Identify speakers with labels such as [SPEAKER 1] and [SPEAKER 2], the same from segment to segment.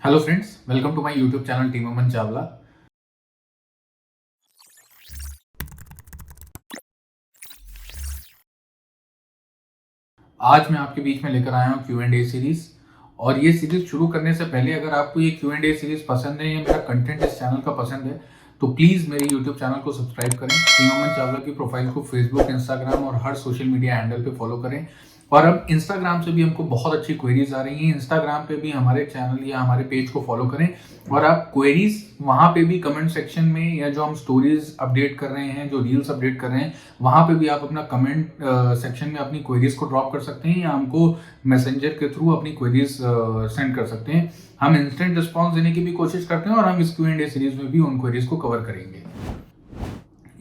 [SPEAKER 1] Hello friends, welcome to my YouTube channel team Aman Chawla. आज मैं आपके बीच में लेकर आया हूँ Q&A सीरीज। और ये सीरीज शुरू करने से पहले अगर आपको ये Q&A सीरीज पसंद है या मेरा कंटेंट इस चैनल का पसंद है तो प्लीज़ मेरे यूट्यूब चैनल को सब्सक्राइब करें। टीम अमन चावला की प्रोफाइल को फेसबुक, इंस्टाग्राम और हर सोशल मीडिया हैंडल पे फॉलो करें। और अब इंस्टाग्राम से भी हमको बहुत अच्छी क्वेरीज आ रही हैं। इंस्टाग्राम पे भी हमारे चैनल या हमारे पेज को फॉलो करें और आप क्वेरीज वहाँ पे भी कमेंट सेक्शन में या जो हम स्टोरीज अपडेट कर रहे हैं, जो रील्स अपडेट कर रहे हैं, वहाँ पे भी आप अपना कमेंट सेक्शन में अपनी क्वेरीज को ड्रॉप कर सकते हैं या हमको मैसेंजर के थ्रू अपनी क्वेरीज सेंड कर सकते हैं। हम इंस्टेंट रिस्पॉन्स देने की भी कोशिश करते हैं और हम इस Q&A सीरीज में भी उन क्वेरीज को कवर करेंगे।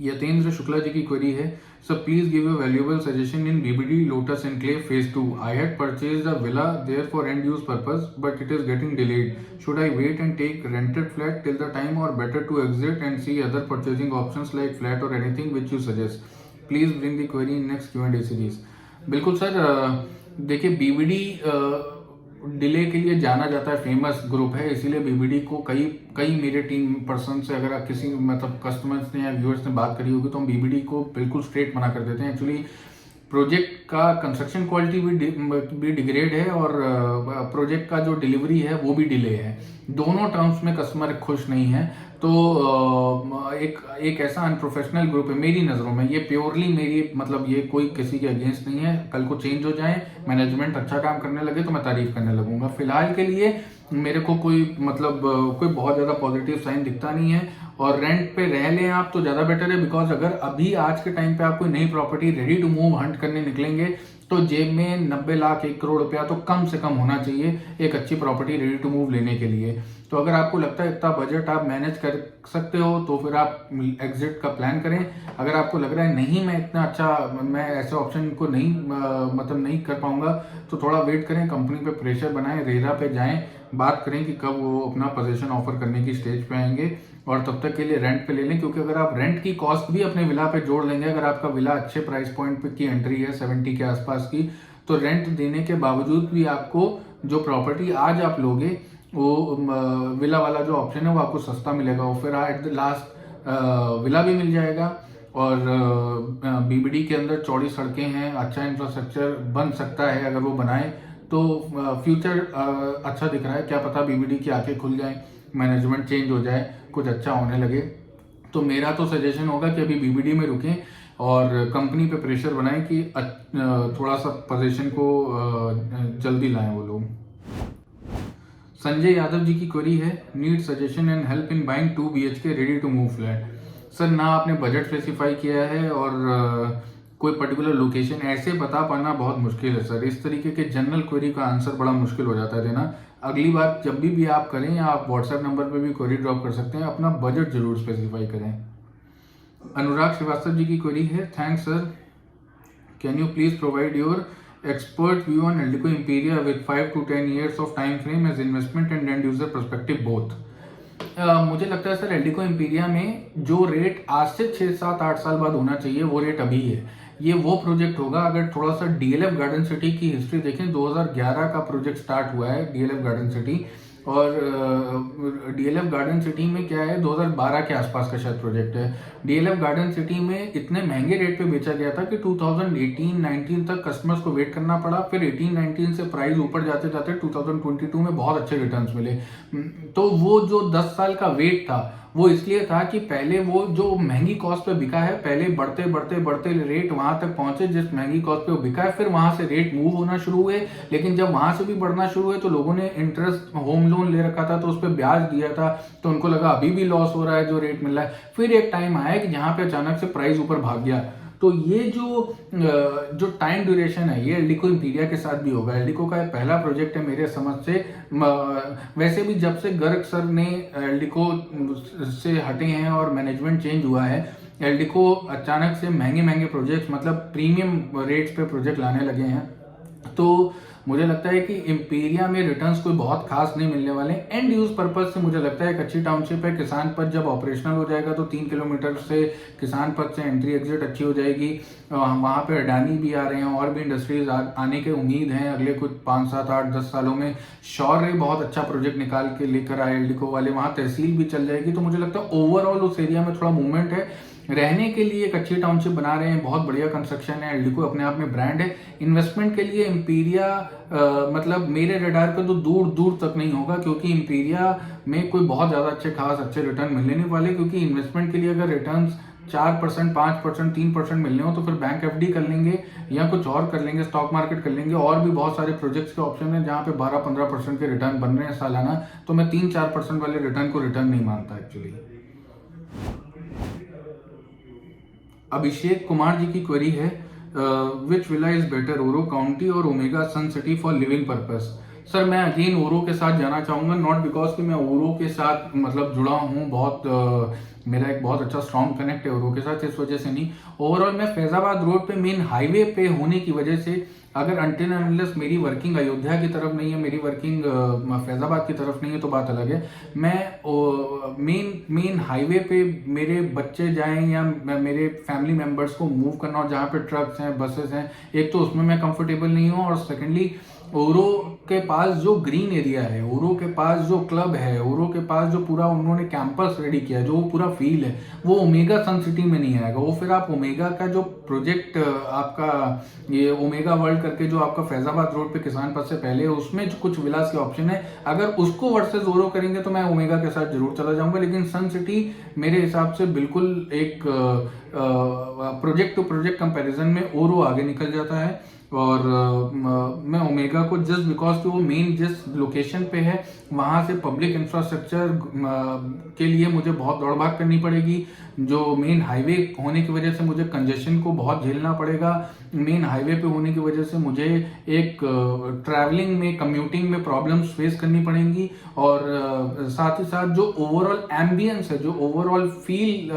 [SPEAKER 1] यतेंद्र शुक्ला जी की क्वेरी है, sir please give a valuable suggestion in BBD Lotus Enclave phase 2। I had purchased a villa there for end use purpose but it is getting delayed. Should I wait and take rented flat till the time or better to exit and see other purchasing options like flat or anything which you suggest. Please bring the query in next Q&A series. बिल्कुल sir, देखिए BBD delay के लिए जाना जाता है, famous group है, इसीलिए BBD को कई कई मेरे टीम पर्सन से अगर आप किसी मतलब कस्टमर्स ने या व्यूअर्स ने बात करी होगी तो हम बीबीडी को बिल्कुल स्ट्रेट मना कर देते हैं। एक्चुअली प्रोजेक्ट का कंस्ट्रक्शन क्वालिटी भी डिग्रेड है और प्रोजेक्ट का जो डिलीवरी है वो भी डिले है। दोनों टर्म्स में कस्टमर खुश नहीं है। तो एक एक ऐसा अनप्रोफेशनल ग्रुप है मेरी नज़रों में। ये प्योरली मेरी मतलब ये कोई किसी के अगेंस्ट नहीं है। कल को चेंज हो जाए, मैनेजमेंट अच्छा काम करने लगे तो मैं तारीफ करने लगूंगा। फिलहाल के लिए मेरे को कोई मतलब कोई बहुत ज़्यादा पॉजिटिव साइन दिखता नहीं है। और रेंट पे रह लें आप तो ज़्यादा बेटर है, बिकॉज अगर अभी आज के टाइम पे आप कोई नई property ready to move hunt करने निकलेंगे तो जेब में 90 लाख 1 करोड़ रुपया तो कम से कम होना चाहिए एक अच्छी प्रॉपर्टी रेडी टू मूव लेने के लिए। तो अगर आपको लगता है इतना बजट आप मैनेज कर सकते हो तो फिर आप एग्जिट का प्लान करें। अगर आपको लग रहा है नहीं मैं इतना अच्छा मैं ऐसे ऑप्शन को नहीं मतलब नहीं कर पाऊंगा तो थोड़ा वेट करें, कंपनी पे प्रेशर बनाएं, रेरा पे जाएं, बात करें कि कब वो अपना पोजीशन ऑफर करने की स्टेज पे आएंगे और तब तक के लिए रेंट पे ले लें। क्योंकि अगर आप रेंट की कॉस्ट भी अपने विला पे जोड़ लेंगे, अगर आपका विला अच्छे प्राइस पॉइंट पे की एंट्री है 70 के आसपास की, तो रेंट देने के बावजूद भी आपको जो प्रॉपर्टी आज आप लोगे वो विला वाला जो ऑप्शन है वो आपको सस्ता मिलेगा और फिर एट द लास्ट विला भी मिल जाएगा। और बीबीडी के अंदर चौड़ी सड़कें हैं, अच्छा इंफ्रास्ट्रक्चर बन सकता है अगर वो बनाए तो फ्यूचर अच्छा दिख रहा है। क्या पता बीबीडी की आंखें खुल जाए, मैनेजमेंट चेंज हो जाए, कुछ अच्छा होने लगे। तो मेरा तो सजेशन होगा कि अभी बीबीडी में रुकें और कंपनी पे प्रेशर बनाएं कि थोड़ा सा पोजीशन को जल्दी लाएं वो लोग। संजय यादव जी की क्वेरी है, need suggestion and help in buying 2 BHK ready to move flat. Sir ना आपने बजट स्पेसिफाई किया है और कोई पर्टिकुलर लोकेशन ऐसे बता पाना बहुत मुश्किल है सर। इस तरीके के जनरल क्वेरी का आंसर बड़ा मुश्किल हो जाता है देना। अगली बार जब भी आप करें या आप व्हाट्सएप नंबर पे भी क्वेरी ड्रॉप कर सकते हैं, अपना बजट जरूर स्पेसिफाई करें। अनुराग श्रीवास्तव जी की क्वेरी है, thanks sir, can you please provide your expert view on Eldico Imperia with 5 to 10 years of time frame as investment and end user perspective both। मुझे लगता है सर एल्डिको इम्पीरिया में जो रेट आज से 6 7 8 साल बाद होना चाहिए वो रेट अभी है। ये वो प्रोजेक्ट होगा, अगर थोड़ा सा डीएलएफ गार्डन सिटी की हिस्ट्री देखें, 2011 का प्रोजेक्ट स्टार्ट हुआ है डीएलएफ गार्डन सिटी। और डीएलएफ गार्डन सिटी में क्या है, 2012 के आसपास का शायद प्रोजेक्ट है। डीएलएफ गार्डन सिटी में इतने महंगे रेट पे बेचा गया था कि 2018-19 तक कस्टमर्स को वेट करना पड़ा। फिर 18-19 से प्राइस ऊपर जाते जाते 2022 में बहुत अच्छे रिटर्न्स मिले। तो वो जो 10 साल का वेट था वो इसलिए था कि पहले वो जो महंगी कॉस्ट पे बिका है, पहले बढ़ते बढ़ते बढ़ते रेट वहां तक पहुंचे जिस महंगी कॉस्ट पे वो बिका है, फिर वहां से रेट मूव होना शुरू हुए। लेकिन जब वहां से भी बढ़ना शुरू हुए तो लोगों ने इंटरेस्ट होम लोन ले रखा था तो उस पर ब्याज दिया था, तो उनको लगा अभी भी लॉस हो रहा है जो रेट मिल रहा है। फिर एक टाइम आया कि जहां पे अचानक से प्राइस ऊपर भाग गया। तो ये जो टाइम ड्यूरेशन है ये एल्डिको इम्पीरिया के साथ भी होगा। एल्डिको का पहला प्रोजेक्ट है मेरे समझ से। वैसे भी जब से गर्ग सर ने एल्डिको से हटे हैं और मैनेजमेंट चेंज हुआ है, एल्डिको अचानक से महंगे महंगे प्रोजेक्ट्स मतलब प्रीमियम रेट्स पे प्रोजेक्ट लाने लगे हैं। तो मुझे लगता है कि इम्पीरिया में रिटर्न्स कोई बहुत खास नहीं मिलने वाले। एंड यूज पर्पज से मुझे लगता है एक अच्छी टाउनशिप है। किसान पथ जब ऑपरेशनल हो जाएगा तो 3 किलोमीटर से किसान पथ से एंट्री एग्जिट अच्छी हो जाएगी। वहाँ पे अडानी भी आ रहे हैं और भी इंडस्ट्रीज आने के उम्मीद हैं अगले कुछ 5, 7, 8, 10 सालों में। शौर्य बहुत अच्छा प्रोजेक्ट निकाल के लेकर आए एल्डिको वाले, वहाँ तहसील भी चल जाएगी। तो मुझे लगता है ओवरऑल उस एरिया में थोड़ा मूवमेंट है। रहने के लिए एक अच्छी टाउनशिप बना रहे हैं, बहुत बढ़िया कंस्ट्रक्शन है, एल्डिको अपने आप में ब्रांड है। इन्वेस्टमेंट के लिए इम्पीरिया मतलब मेरे रडार पे तो दूर दूर तक नहीं होगा, क्योंकि इम्पीरिया में कोई बहुत ज़्यादा अच्छे रिटर्न मिलने नहीं वाले। क्योंकि इन्वेस्टमेंट के लिए अगर रिटर्न 4%, 5%, 3% मिलने हो तो फिर बैंक एफडी कर लेंगे या कुछ और कर लेंगे, स्टॉक मार्केट कर लेंगे। और भी बहुत सारे प्रोजेक्ट्स के ऑप्शन हैं जहाँ पे 12-15% के रिटर्न बन रहे हैं सालाना। तो मैं 3-4% वाले रिटर्न को रिटर्न नहीं मानता एक्चुअली। अभिषेक कुमार जी की क्वेरी है, which villa is better, Oro County और Omega Sun City for living purpose. Sir मैं अगेन ओरो के साथ जाना चाहूँगा, नॉट बिकॉज कि मैं ओरो के साथ मतलब जुड़ा हूँ बहुत, मेरा एक बहुत अच्छा स्ट्रॉन्ग कनेक्ट है ओरो के साथ, इस वजह से नहीं। ओवरऑल मैं फैजाबाद रोड पे मेन हाईवे पे होने की वजह से, अगर अनटिल अनलेस मेरी वर्किंग अयोध्या की तरफ नहीं है, मेरी वर्किंग फैजाबाद की तरफ नहीं है तो बात अलग है। मैं मेन हाईवे पे मेरे बच्चे जाएं या मेरे फैमिली मेम्बर्स को मूव करना, और जहाँ पे ट्रक्स हैं, बसेस हैं, एक तो उसमें मैं कंफर्टेबल नहीं हूँ, और सेकेंडली ओरो के पास जो ग्रीन एरिया है, ओरो के पास जो क्लब है, ओरो के पास जो पूरा उन्होंने कैंपस रेडी किया है, जो पूरा फील है, वो ओमेगा सन सिटी में नहीं आएगा। वो फिर आप ओमेगा का जो प्रोजेक्ट आपका ये ओमेगा वर्ल्ड करके जो आपका फैजाबाद रोड पे किसान पथ से पहले है, उसमें जो कुछ विलास के ऑप्शन है, अगर उसको वर्सेस ओरो करेंगे तो मैं ओमेगा के साथ जरूर चला जाऊंगा। लेकिन सन सिटी मेरे हिसाब से बिल्कुल एक प्रोजेक्ट टू प्रोजेक्ट कंपैरिजन में ओरो आगे निकल जाता है। और मैं ओमेगा को जस्ट बिकॉज कि वो मेन जिस लोकेशन पे है वहाँ से पब्लिक इंफ्रास्ट्रक्चर के लिए मुझे बहुत दौड़ भाग करनी पड़ेगी। जो मेन हाईवे होने की वजह से मुझे कंजेशन को बहुत झेलना पड़ेगा। मेन हाईवे पे होने की वजह से मुझे एक ट्रैवलिंग में, कम्यूटिंग में प्रॉब्लम्स फेस करनी पड़ेंगी। और साथ ही साथ जो ओवरऑल एम्बियंस है, जो ओवरऑल फील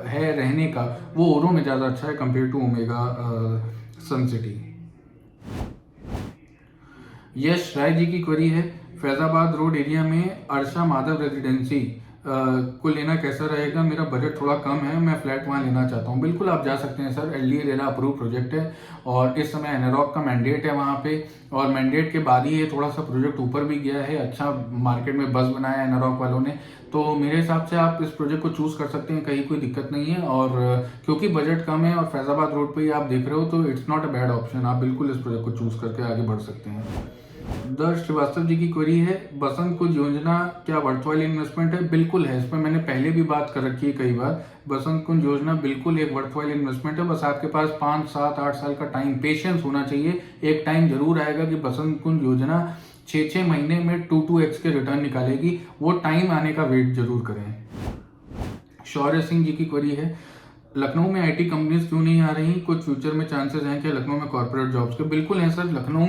[SPEAKER 1] है रहने का, वो ओरो में ज़्यादा अच्छा है compare to Omega Sun City. Yash Rai ji की क्वेरी है, फैजाबाद रोड एरिया में अर्षा माधव रेजिडेंसी को लेना कैसा रहेगा, मेरा बजट थोड़ा कम है, मैं फ्लैट वहाँ लेना चाहता हूँ। बिल्कुल आप जा सकते हैं sir, LDA RERA approve project है और इस समय एनरॉक का मैंडेट है वहाँ पे, और मैंडेट के बाद ही ये थोड़ा सा प्रोजेक्ट ऊपर भी गया है, अच्छा मार्केट में बस बनाया है एनरॉक वालों ने। तो मेरे हिसाब से आप इस प्रोजेक्ट को चूज कर सकते हैं, कहीं कोई दिक्कत नहीं है। और क्योंकि बजट कम है और फैजाबाद रोड पे ही आप देख रहे हो तो it's not a bad option, आप बिल्कुल इस प्रोजेक्ट को चूज करके आगे बढ़ सकते हैं। दर्श श्रीवास्तव जी की क्वेरी है, बसंत कुंज योजना क्या वर्थवाइल इन्वेस्टमेंट है? बिल्कुल है, इस पर मैंने पहले भी बात कर रखी है कई बार। बसंत कुंज योजना बिल्कुल एक वर्थवाइल इन्वेस्टमेंट है, बस आपके पास 5, 7, 8 साल का टाइम पेशेंस होना चाहिए। एक टाइम जरूर आएगा कि बसंत कुंज योजना 6-6 महीने में 2x के रिटर्न निकालेगी, वो टाइम आने का वेट जरूर करें। शौर्य सिंह जी की क्वेरी है, लखनऊ में आईटी कंपनीज क्यों नहीं आ रही, कुछ फ्यूचर में चांसेस हैं कि लखनऊ में कॉर्पोरेट जॉब्स के? बिल्कुल है सर, लखनऊ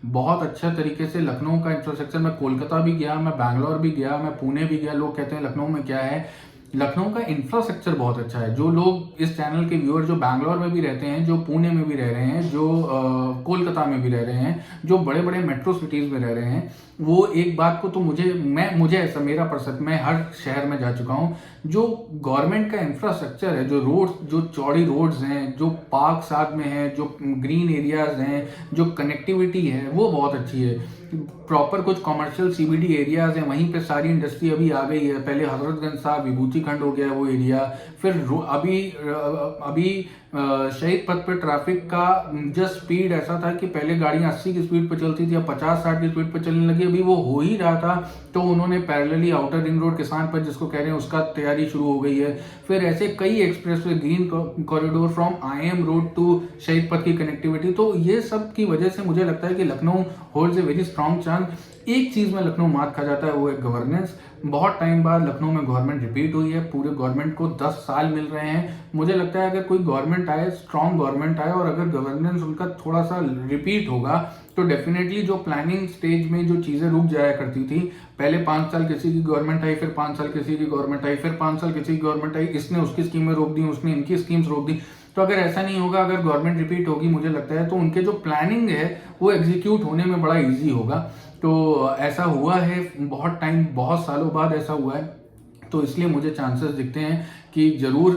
[SPEAKER 1] बहुत अच्छा तरीके से, लखनऊ का इंफ्रास्ट्रक्चर, मैं कोलकाता भी गया, मैं बैंगलोर भी गया, मैं पुणे भी गया। लोग कहते हैं लखनऊ में क्या है, लखनऊ का इंफ्रास्ट्रक्चर बहुत अच्छा है। जो लोग इस चैनल के व्यूअर जो बैंगलोर में भी रहते हैं, जो पुणे में भी रह रहे हैं, जो कोलकाता में भी रह रहे हैं, जो बड़े बड़े मेट्रो सिटीज में रह रहे हैं, वो एक बात को तो मुझे ऐसा मेरा पर्सत, मैं हर शहर में जा चुका हूँ, जो गवर्नमेंट का इंफ्रास्ट्रक्चर है, जो रोड्स, जो चौड़ी रोड्स हैं, जो पार्क साथ में है, जो ग्रीन एरियाज हैं, जो कनेक्टिविटी है, वो बहुत अच्छी है। प्रॉपर कुछ कॉमर्शियल सीबीडी एरियाज हैं, वहीं पे सारी इंडस्ट्री अभी आ गई है। पहले हजरतगंज साहब विभूति खंड हो गया वो एरिया, फिर अभी शहीद पथ पे ट्रैफिक का जस्ट स्पीड ऐसा था कि पहले गाड़ियां 80 की स्पीड पे चलती थी, अब 50-60 की स्पीड पे चलने लगी। अभी वो हो ही रहा था तो उन्होंने पैरेलली आउटर रिंग रोड, किसान पथ जिसको कह रहे हैं, उसका तैयारी शुरू हो गई है। फिर ऐसे कई expressway, green corridor from IM road to Shaheed Path की कनेक्टिविटी। तो ये सब की वजह से मुझे लगता है कि Lucknow holds a very strong chance. एक चीज में लखनऊ मात खा जाता है, वो है गवर्नेंस। बहुत टाइम बाद लखनऊ में गवर्नमेंट रिपीट हुई है, पूरे गवर्नमेंट को 10 साल मिल रहे हैं। मुझे लगता है अगर कोई गवर्नमेंट आए, स्ट्रॉन्ग गवर्नमेंट आए, और अगर गवर्नेंस उनका थोड़ा सा रिपीट होगा तो डेफिनेटली जो प्लानिंग स्टेज में जो चीजें रुक जाया करती थी, पहले 5 साल किसी की गवर्नमेंट आई, फिर 5 साल किसी की गवर्नमेंट आई, फिर 5 साल किसी की गवर्नमेंट आई, इसने उसकी स्कीमें रोक दी, उसने इनकी स्कीम्स रोक दी, तो अगर ऐसा नहीं होगा, अगर गवर्नमेंट रिपीट होगी मुझे लगता है, तो उनके जो प्लानिंग है वो एग्जीक्यूट होने में बड़ा ईजी होगा। तो ऐसा हुआ है बहुत टाइम, बहुत सालों बाद ऐसा हुआ है, तो इसलिए मुझे चांसेस दिखते हैं कि ज़रूर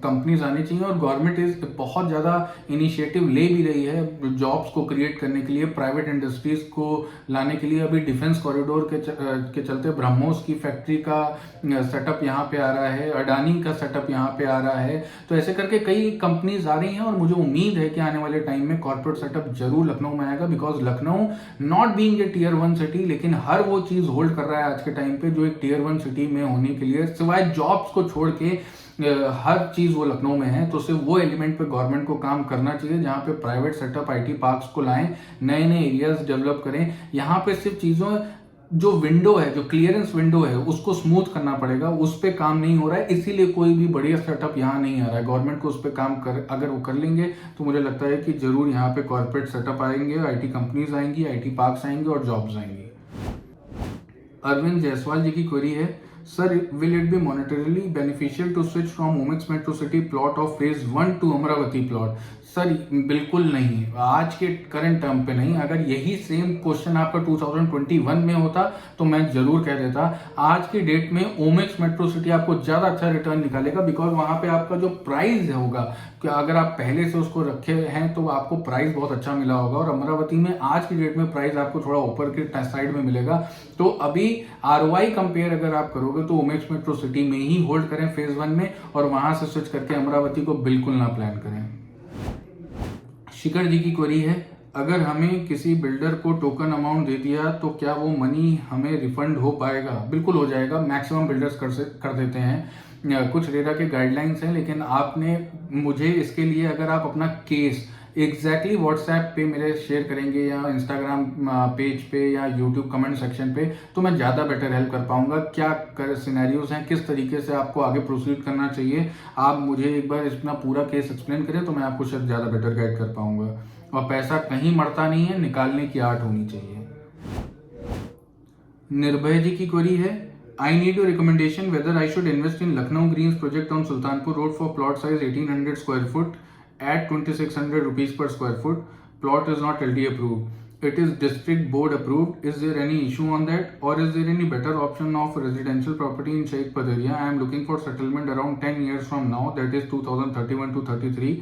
[SPEAKER 1] कंपनीज आनी चाहिए। और गवर्नमेंट इस बहुत ज़्यादा इनिशिएटिव ले भी रही है जॉब्स को क्रिएट करने के लिए, प्राइवेट इंडस्ट्रीज़ को लाने के लिए। अभी डिफेंस कॉरिडोर के चलते ब्रह्मोस की फैक्ट्री का सेटअप यहाँ पे आ रहा है, अडानी का सेटअप यहाँ पे आ रहा है। तो ऐसे करके कई कंपनीज आ रही हैं और मुझे उम्मीद है कि आने वाले टाइम में कॉर्पोरेट सेटअप जरूर लखनऊ में आएगा। Because Lucknow not being a tier 1 city, लेकिन हर वो चीज़ होल्ड कर रहा है आज के टाइम पे जो एक टियर 1 सिटी में होने के लिए, सिवाय जॉब्स को छोड़ के हर चीज़ वो लखनऊ में है। तो सिर्फ वो एलिमेंट पे गवर्नमेंट को काम करना चाहिए जहाँ पे प्राइवेट सेटअप आईटी पार्क्स को लाएं, नए नए एरियाज डेवलप करें। यहाँ पे सिर्फ चीज़ों जो विंडो है, जो क्लियरेंस विंडो है, उसको स्मूथ करना पड़ेगा, उस पर काम नहीं हो रहा है, इसीलिए कोई भी बढ़िया सेटअप यहाँ नहीं आ रहा है। गवर्नमेंट को उस पर काम कर, अगर वो कर लेंगे तो मुझे लगता है कि जरूर यहाँ पे कॉर्पोरेट सेटअप आएंगे, आईटी कंपनीज आएंगी, आईटी पार्क्स आएंगे और जॉब्स आएंगी। अरविंद जायसवाल जी की क्वेरी है, sir will it be monetarily beneficial to switch from Omaxe Metro City plot of phase 1 to Amravati plot? Sir बिल्कुल नहीं, आज के करंट टर्म पे नहीं। अगर यही सेम क्वेश्चन आपका 2021 में होता तो मैं जरूर कह देता। आज की डेट में ओमेक्स मेट्रो सिटी आपको ज़्यादा अच्छा रिटर्न निकालेगा, बिकॉज वहाँ पे आपका जो प्राइस होगा, कि अगर आप पहले से उसको रखे हैं तो आपको प्राइस बहुत अच्छा मिला होगा। और अमरावती में आज की डेट में प्राइस आपको थोड़ा ऊपर के साइड में मिलेगा। तो अभी ROI कंपेयर अगर आप करोगे तो ओमेक्स मेट्रो सिटी में ही होल्ड करें फेज 1 में, और वहां से स्विच करके अमरावती को बिल्कुल ना प्लान करें। शिखर जी की क्वेरी है, अगर हमें किसी बिल्डर को टोकन अमाउंट दे दिया तो क्या वो मनी हमें रिफंड हो पाएगा? बिल्कुल हो जाएगा, मैक्सिमम बिल्डर्स कर देते हैं। कुछ रेरा के गाइडलाइंस हैं, लेकिन आपने मुझे इसके लिए अगर आप अपना केस एग्जैक्टली व्हाट्सएप पे मेरे शेयर करेंगे या इंस्टाग्राम पेज पे या यूट्यूब कमेंट सेक्शन पे, तो मैं ज़्यादा बेटर हेल्प कर पाऊंगा। क्या कर सिनेरियोज हैं, किस तरीके से आपको आगे प्रोसीड करना चाहिए, आप मुझे एक बार अपना पूरा केस एक्सप्लेन करें तो मैं आपको शायद ज़्यादा बेटर गाइड कर पाऊंगा। और पैसा कहीं मरता नहीं है, निकालने की आर्ट होनी चाहिए। निर्भय जी की क्वेरी है, I need your recommendation whether I should invest in Lucknow Greens project on Sultanpur Road for plot size 1800 square foot at 2600 rupees per square foot. Plot is not LD approved. It is district board approved. Is there any issue on that, or is there any better option of residential property in Sheikh Padaria? I am looking for settlement around 10 years from now, that is 2031 to 33.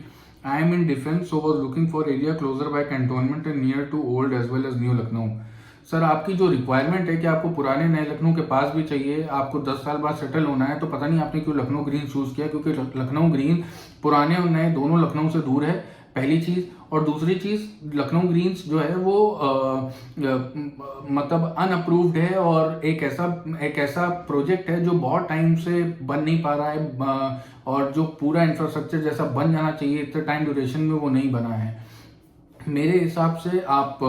[SPEAKER 1] I am in defense, so was looking for area closer by cantonment and near to old as well as new Lucknow. Sir आपकी जो requirement है कि आपको पुराने नए लखनऊ के पास भी चाहिए, आपको 10 साल बाद सेटल होना है, तो पता नहीं आपने क्यों लखनऊ ग्रीन चूज किया। क्योंकि लखनऊ ग्रीन पुराने और नए दोनों लखनऊ से दूर है, पहली चीज़। और दूसरी चीज़, लखनऊ ग्रीन्स जो है वो मतलब अनअप्रूव्ड है, और एक ऐसा प्रोजेक्ट है जो बहुत टाइम से बन नहीं पा रहा है, और जो पूरा इंफ्रास्ट्रक्चर जैसा बन जाना चाहिए इतने टाइम ड्यूरेशन में वो नहीं बना है। मेरे हिसाब से आप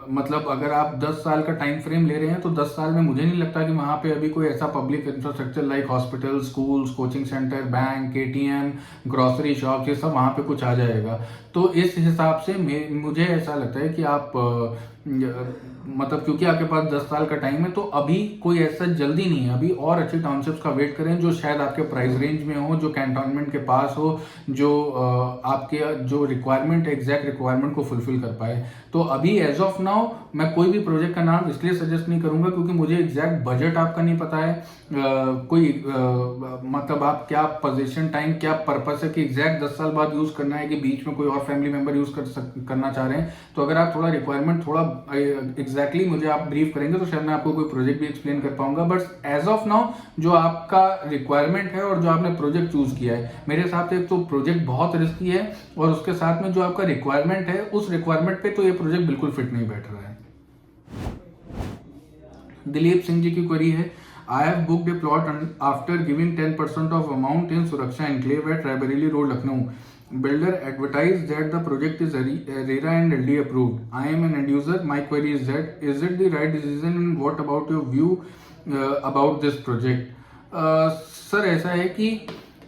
[SPEAKER 1] मतलब अगर आप 10 साल का टाइम फ्रेम ले रहे हैं तो 10 साल में मुझे नहीं लगता कि वहाँ पे अभी कोई ऐसा public infrastructure like hospital, schools, coaching centre, bank, ATM, grocery shop, ये सब वहाँ पे कुछ आ जाएगा। तो इस हिसाब से मुझे ऐसा लगता है कि आप मतलब क्योंकि आपके पास 10 साल का टाइम है, तो अभी कोई ऐसा जल्दी नहीं है। अभी और अच्छी टाउनशिप्स का वेट करें जो शायद आपके प्राइस रेंज में हो, जो कैंटोनमेंट के पास हो, जो आपके जो रिक्वायरमेंट एग्जैक्ट रिक्वायरमेंट को फुलफिल कर पाए। तो अभी एज ऑफ नाउ मैं कोई भी प्रोजेक्ट का नाम इसलिए सजेस्ट नहीं करूंगा क्योंकि मुझे एग्जैक्ट बजट आपका नहीं पता है, मतलब आप क्या पोजीशन टाइम, क्या पर्पस है कि एग्जैक्ट 10 साल बाद यूज करना है कि बीच में कोई और फैमिली मेंबर यूज करना चाह रहे हैं। तो अगर आप थोड़ा रिक्वायरमेंट थोड़ा एग्जैक्टली मुझे आप ब्रीफ करेंगे तो शायद मैं आपको कोई प्रोजेक्ट भी एक्सप्लेन कर पाऊंगा। बट एज ऑफ नाउ जो आपका रिक्वायरमेंट है और जो आपने प्रोजेक्ट चूज किया है, मेरे हिसाब से तो प्रोजेक्ट बहुत रिस्की है, और उसके साथ में जो आपका रिक्वायरमेंट है उस रिक्वायरमेंट पे तो ये प्रोजेक्ट बिल्कुल फिट नहीं बैठ रहा है। दिलीप सिंह जी की क्वेरी है, I have booked a plot after giving 10% of amount in Suraksha Enclave at Raebareli Road, Lucknow. Builder advertised that the project is RERA and LD approved. I am an end user. My query is that is it the right decision and what about your view about this project? Sir ऐसा है कि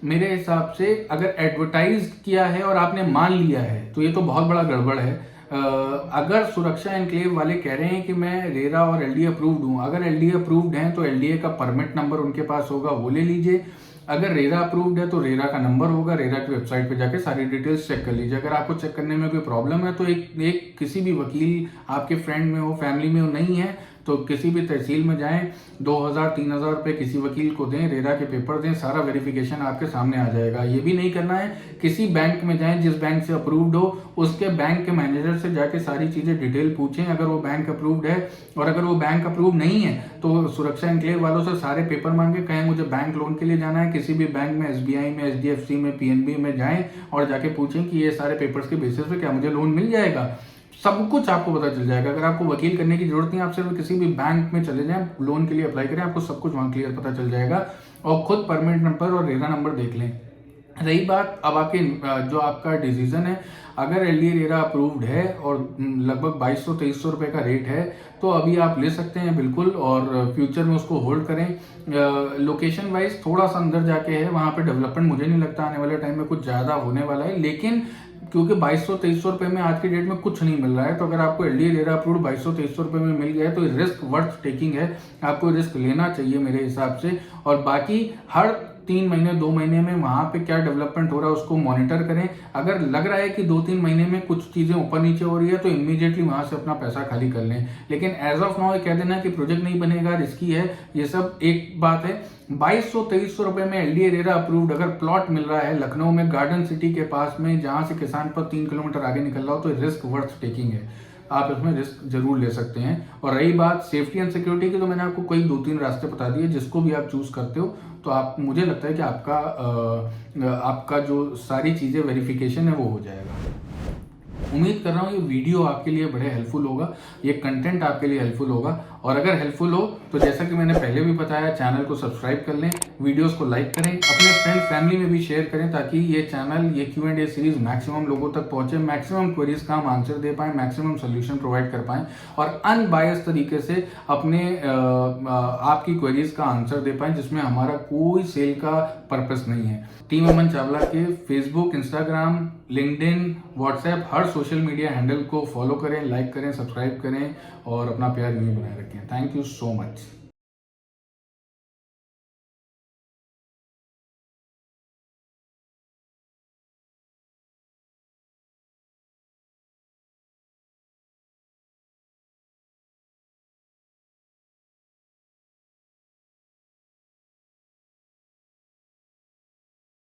[SPEAKER 1] मेरे हिसाब से अगर advertise किया है और आपने मान लिया है तो ये तो बहुत बड़ा गड़बड़ है। अगर सुरक्षा एनक्लेव वाले कह रहे हैं कि मैं रेरा और LD अप्रूव्ड हूँ, अगर LD अप्रूव्ड हैं तो LDA का परमिट नंबर उनके पास होगा, वो ले लीजिए। अगर रेरा अप्रूव्ड है तो रेरा का नंबर होगा, रेरा की वेबसाइट पे जाके सारी डिटेल्स चेक कर लीजिए। अगर आपको चेक करने में कोई प्रॉब्लम है तो एक किसी भी वकील आपके फ्रेंड में हो, फैमिली में हो, नहीं है तो किसी भी तहसील में जाएं, 2000-3000 रुपये किसी वकील को दें, रेरा के पेपर दें, सारा वेरिफिकेशन आपके सामने आ जाएगा। ये भी नहीं करना है, किसी बैंक में जाएं जिस बैंक से अप्रूव्ड हो, उसके बैंक के मैनेजर से जाके सारी चीज़ें डिटेल पूछें अगर वो बैंक अप्रूव्ड है। और अगर वो बैंक अप्रूव नहीं है तो सुरक्षा एनक्लेव वालों से सारे पेपर मांगे, कहें मुझे बैंक लोन के लिए जाना है, किसी भी बैंक में, SBI में, HDFC में, PNB में जाएं और जाके पूछें कि ये सारे पेपर्स के बेसिस पे क्या मुझे लोन मिल जाएगा। सब कुछ आपको पता चल जाएगा। अगर आपको वकील करने की जरूरत नहीं, आप सिर्फ किसी भी बैंक में चले जाएं, लोन के लिए अप्लाई करें, आपको सब कुछ वहाँ क्लियर पता चल जाएगा। और खुद परमिट नंबर और रेरा नंबर देख लें। रही बात अब आपके जो आपका डिसीजन है, अगर LDA रेरा अप्रूव्ड है और लगभग 2200-2300 रुपये का रेट है तो अभी आप ले सकते हैं बिल्कुल, और फ्यूचर में उसको होल्ड करें। लोकेशन वाइज थोड़ा सा अंदर जाके है, वहाँ पे डेवलपमेंट मुझे नहीं लगता आने वाले टाइम में कुछ ज़्यादा होने वाला है, लेकिन क्योंकि 2200-2300 रुपये में आज की डेट में कुछ नहीं मिल रहा है, तो अगर आपको LDA रेरा अप्रूव्ड 2200-2300 रुपये में मिल गया है तो रिस्क वर्थ टेकिंग है, आपको रिस्क लेना चाहिए मेरे हिसाब से। और बाकी हर 3 महीने 2 महीने में वहाँ पे क्या डेवलपमेंट हो रहा है उसको मॉनिटर करें। अगर लग रहा है कि 2-3 महीने में कुछ चीज़ें ऊपर नीचे हो रही है तो इमीडिएटली वहाँ से अपना पैसा खाली कर लें। लेकिन एज ऑफ नाउ कह देना कि प्रोजेक्ट नहीं बनेगा, रिस्की है, ये सब एक बात है। 2200-2300 रुपये में LDA रेरा अप्रूव्ड अगर प्लॉट मिल रहा है लखनऊ में गार्डन सिटी के पास में, जहाँ से किसान पर 3 किलोमीटर आगे निकल रहा हो, तो रिस्क वर्थ टेकिंग है, आप इसमें रिस्क जरूर ले सकते हैं। और रही बात सेफ्टी एंड सिक्योरिटी की, तो मैंने आपको कोई 2-3 रास्ते बता दिए, जिसको भी आप चूज करते हो तो आप, मुझे लगता है कि आपका जो सारी चीज़ें वेरिफिकेशन है वो हो जाएगा। उम्मीद कर रहा हूँ ये वीडियो आपके लिए बड़े हेल्पफुल होगा, ये कंटेंट आपके लिए हेल्पफुल होगा। और अगर हेल्पफुल हो तो जैसा कि मैंने पहले भी बताया, चैनल को सब्सक्राइब कर लें, वीडियोस को लाइक करें, अपने फ्रेंड फैमिली में भी शेयर करें, ताकि ये चैनल, ये Q&A सीरीज मैक्सिमम लोगों तक पहुंचे, मैक्सिमम क्वेरीज का हम आंसर दे पाएँ, मैक्सिमम सोल्यूशन प्रोवाइड कर पाएँ और अनबायस तरीके से अपने आपकी क्वेरीज का आंसर दे पाएँ, जिसमें हमारा कोई सेल का पर्पस नहीं है। टीम अमन चावला के फेसबुक, इंस्टाग्राम, लिंक्डइन, व्हाट्सएप, हर सोशल मीडिया हैंडल को फॉलो करें, लाइक करें, सब्सक्राइब करें और अपना प्यार यूं ही बनाए रखें। Thank you so much.